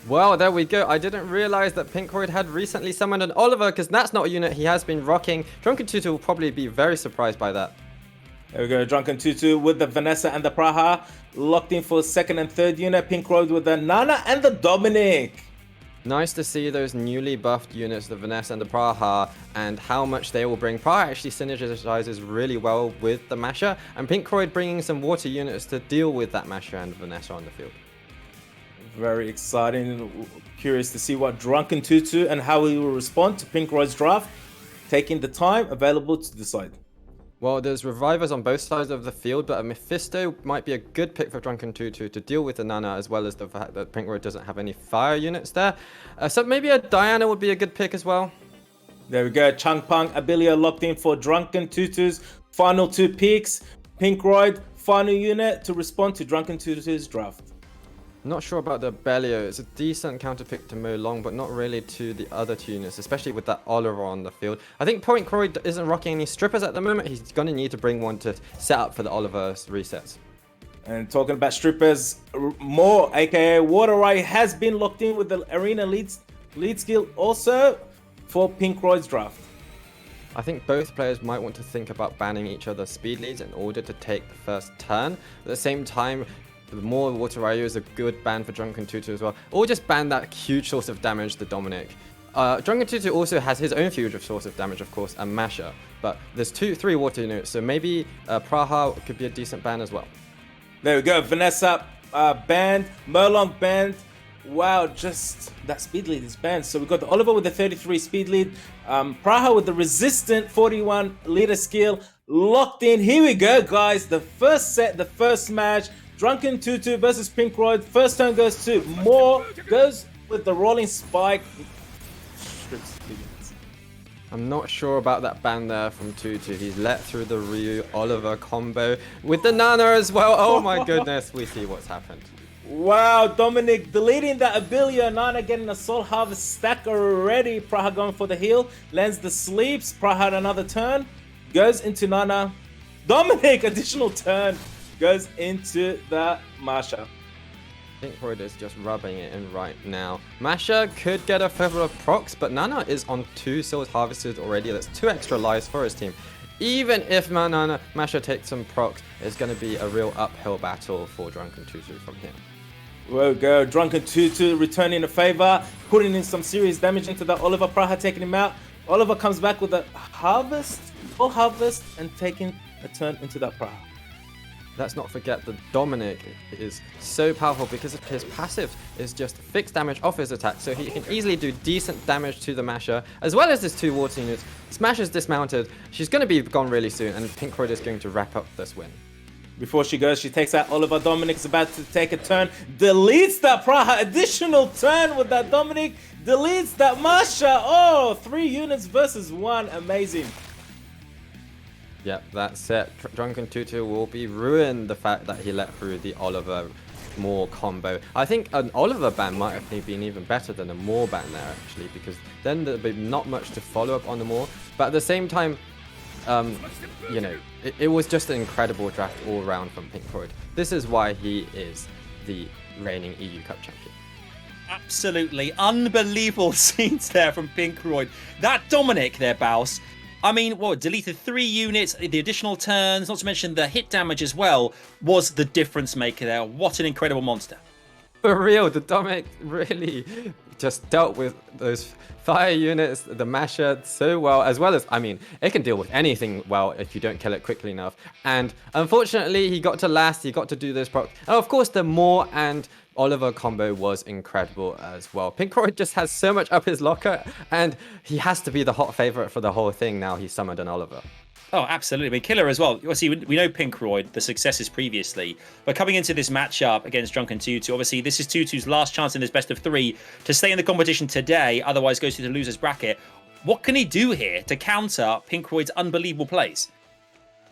Well, there we go. I didn't realize that PINKROID had recently summoned an Oliver, because that's not a unit he has been rocking. DRUNKENTUTUH will probably be very surprised by that. There we go, DRUNKENTUTUH with the Vanessa and the Praha. Locked in for second and third unit. PINKROID with the Nana and the Dominic. Nice to see those newly buffed units, the Vanessa and the Praha, and how much they will bring. Praha actually synergizes really well with the Masher, and PINKROID bringing some water units to deal with that Masher and Vanessa on the field. Very exciting. Curious to see what DRUNKENTUTUH and how he will respond to PINKROID's draft. Taking the time available to decide. Well, there's revivers on both sides of the field, but a Mephisto might be a good pick for DRUNKENTUTUH to deal with the Nana, as well as the fact that PINKROID doesn't have any fire units there. So maybe a Diana would be a good pick as well. There we go. Changpang Abilia locked in for DRUNKENTUTUH's final two picks. PINKROID, final unit to respond to DRUNKENTUTUH's draft. Not sure about the Belio. It's a decent counter pick to Mo Long, but not really to the other two units, especially with that Oliver on the field. I think PINKROID isn't rocking any strippers at the moment. He's going to need to bring one to set up for the Oliver's resets. And talking about strippers, more aka Water Ray has been locked in with the arena lead skill also for PINKROID's draft. I think both players might want to think about banning each other's speed leads in order to take the first turn. At the same time, the more Water Ryu is a good ban for DRUNKENTUTUH as well. Or just ban that huge source of damage, the Dominic. DRUNKENTUTUH also has his own huge source of damage, of course, and Masher. But there's three water units, so maybe Praha could be a decent ban as well. There we go. Vanessa banned, Merlong banned. Wow, just that speed lead is banned. So we've got the Oliver with the 33 speed lead, Praha with the resistant 41 leader skill locked in. Here we go, guys. The first set, the first match. DRUNKENTUTUH versus PINKROID. First turn goes to Moore. Goes with the rolling spike. I'm not sure about that ban there from Tutu. He's let through the Ryu Oliver combo with the Nana as well. Oh my goodness, we see what's happened. Wow, Dominic deleting that Abilia. Nana getting a Soul Harvest stack already. Praha going for the heal. Lands the sleeps. Praha another turn. Goes into Nana. Dominic, additional turn. Goes into the Masha. PINKROID is just rubbing it in right now. Masha could get a feather of procs, but Nana is on 2 souls harvested already. That's 2 extra lives for his team. Even if Masha takes some procs, it's going to be a real uphill battle for DRUNKENTUTUH from here. We'll go. DRUNKENTUTUH returning a favor, putting in some serious damage into the Oliver. Praha taking him out. Oliver comes back with a harvest, full harvest, and taking a turn into that Praha. Let's not forget that Dominic is so powerful because of his passive is just fixed damage off his attack, so he can easily do decent damage to the Masher, as well as his 2 water units. Smash is dismounted, she's going to be gone really soon, and PINKROID is going to wrap up this win. Before she goes, she takes out Oliver. Dominic's about to take a turn, deletes that Praha, additional turn with that Dominic, deletes that Masha. Oh, 3 units versus 1, amazing. Yep, that's it. DRUNKENTUTUH will be ruined the fact that he let through the Oliver Moore combo. I think an Oliver ban might have been even better than a Moore ban there, actually, because then there'd be not much to follow up on the Moore. But at the same time, you know, it was just an incredible draft all around from PINKROID. This is why he is the reigning EU Cup champion. Absolutely unbelievable scenes there from PINKROID. That Dominic there, Baus. I mean, what, deleted 3 units, the additional turns, not to mention the hit damage as well, was the difference maker there. What an incredible monster. For real, the Dominic really just dealt with those fire units, the Masher, so well, as well as, I mean, it can deal with anything well if you don't kill it quickly enough. And unfortunately, he got to last, he got to do those procs. And of course, the Moore and Oliver combo was incredible as well. PINKROID just has so much up his locker, and he has to be the hot favorite for the whole thing now he's summoned an Oliver. Oh, absolutely. I mean, killer as well. Obviously, we know PINKROID, the successes previously, but coming into this matchup against DRUNKENTUTUH, obviously this is Tutu's last chance in this best of 3 to stay in the competition today, otherwise goes to the loser's bracket. What can he do here to counter PINKROID's unbelievable plays?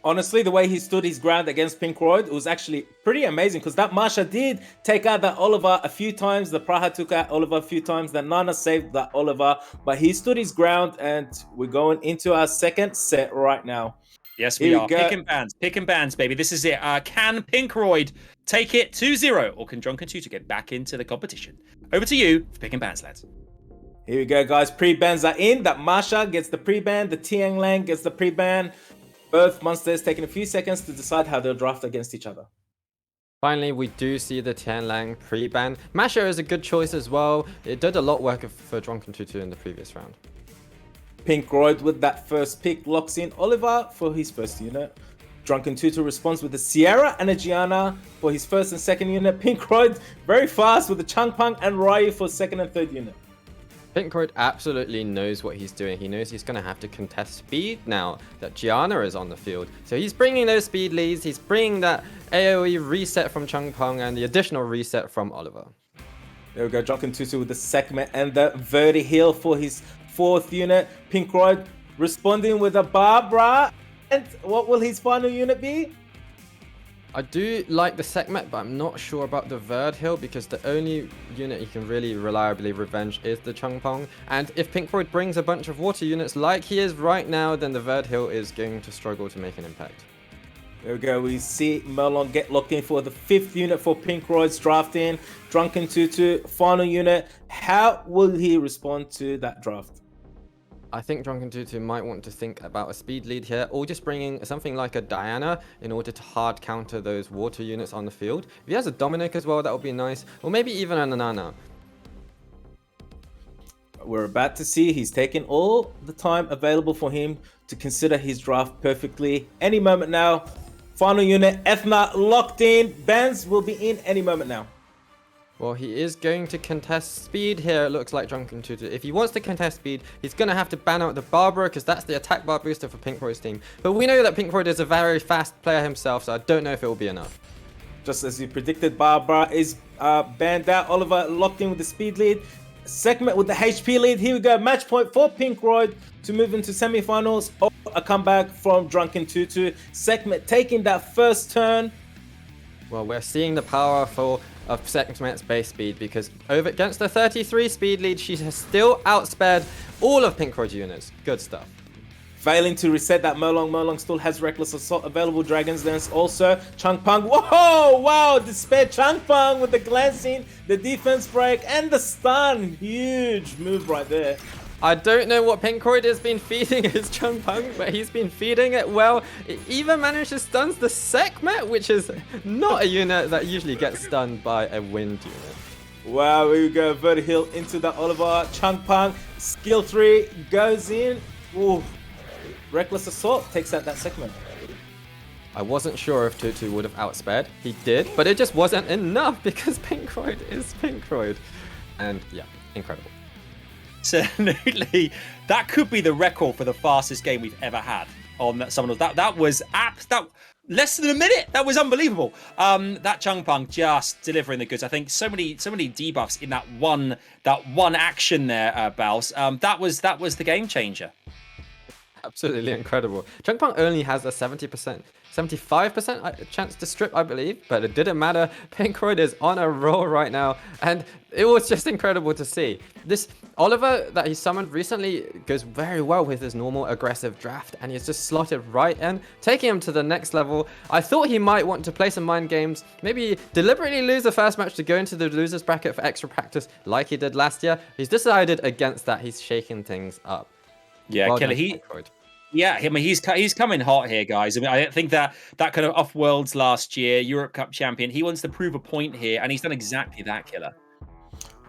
Honestly, the way he stood his ground against PINKROID was actually pretty amazing, because that Masha did take out that Oliver a few times. The Praha took out Oliver a few times. The Nana saved that Oliver, but he stood his ground, and we're going into our second set right now. Yes, we Here we are. go. Picking bands, baby. This is it. Can PINKROID take it 2-0, or can DRUNKENTUTUH get back into the competition? Over to you for picking bands, lads. Here we go, guys. Pre-bans are in. That Masha gets the pre-ban. The Tiang Lang gets the pre-ban. Both monsters taking a few seconds to decide how they'll draft against each other. Finally, we do see the Tianlang pre-ban. Masha is a good choice as well. It did a lot of work for DRUNKENTUTUH in the previous round. PINKROID with that first pick locks in Oliver for his first unit. DRUNKENTUTUH responds with the Sierra and a Gianna for his first and second unit. PINKROID very fast with the Changpeng and Ryu for second and third unit. PINKROID absolutely knows what he's doing. He knows he's going to have to contest speed now that Gianna is on the field. So he's bringing those speed leads. He's bringing that AoE reset from Changpeng and the additional reset from Oliver. There we go, DRUNKENTUTUH with the segment and the Verti heal for his fourth unit. PINKROID responding with a Barbara. And what will his final unit be? I do like the segment, but I'm not sure about the Verd Hill because the only unit he can really reliably revenge is the Changpeng. And if PINKROID brings a bunch of water units like he is right now, then the Verd Hill is going to struggle to make an impact. There we go, we see Merlon get locked in for the fifth unit for PINKROID's draft in. DRUNKENTUTUH, final unit. How will he respond to that draft? I think DRUNKENTUTUH might want to think about a speed lead here, or just bringing something like a Diana in order to hard counter those water units on the field. If he has a Dominic as well, that would be nice, or maybe even a Nana. We're about to see he's taking all the time available for him to consider his draft perfectly. Any moment now. Final unit, Ethna locked in. Bans will be in any moment now. Well, he is going to contest speed here, it looks like DRUNKENTUTUH. If he wants to contest speed, he's going to have to ban out the Barbara, because that's the attack bar booster for PINKROID's team. But we know that PINKROID is a very fast player himself, so I don't know if it will be enough. Just as you predicted, Barbara is banned out. Oliver locked in with the speed lead. Segment with the HP lead. Here we go. Match point for PINKROID to move into semifinals. Or a comeback from DRUNKENTUTUH. Segment taking that first turn. Well, we're seeing the power of Segment's base speed, because over against the 33 speed lead, she has still outsped all of PINKROID's units. Good stuff. Failing to reset that Merlong. Merlong still has Reckless Assault available. Dragon's Dance also. Changpeng. Whoa! Wow! Despair. Changpeng with the glancing, the defense break, and the stun. Huge move right there. I don't know what PINKROID has been feeding his Changpeng, but he's been feeding it well. It even managed to stun the Sekhmet, which is not a unit that usually gets stunned by a wind unit. Wow, here we go. Verti heal into the Oliver. Changpeng. Skill 3 goes in. Ooh. Reckless Assault takes out that segment. I wasn't sure if Tutu would have outsped. He did, but it just wasn't enough because PINKROID is PINKROID. And yeah, incredible. Absolutely. That could be the record for the fastest game we've ever had on someone. That was less than a minute. That was unbelievable. That Changpeng just delivering the goods. I think so many debuffs in that one action there, Baus. That was the game changer. Absolutely incredible. Changpeng only has a 75% chance to strip, I believe, but it didn't matter. PINKROID is on a roll right now, and it was just incredible to see. This Oliver that he summoned recently goes very well with his normal aggressive draft, and he's just slotted right in, taking him to the next level. I thought he might want to play some mind games, maybe deliberately lose the first match to go into the losers bracket for extra practice like he did last year. He's decided against that. He's shaking things up. Yeah, Well Killer. done, PINKROID. Yeah, I mean, he's coming hot here, guys. I mean, I think that kind of off Worlds last year, Europe Cup champion, he wants to prove a point here, and he's done exactly that, Killer.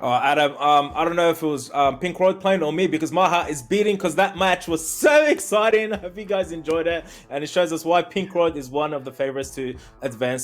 Adam, I don't know if it was PINKROID playing or me, because my heart is beating because that match was so exciting. I hope you guys enjoyed it, and it shows us why PINKROID is one of the favorites to advance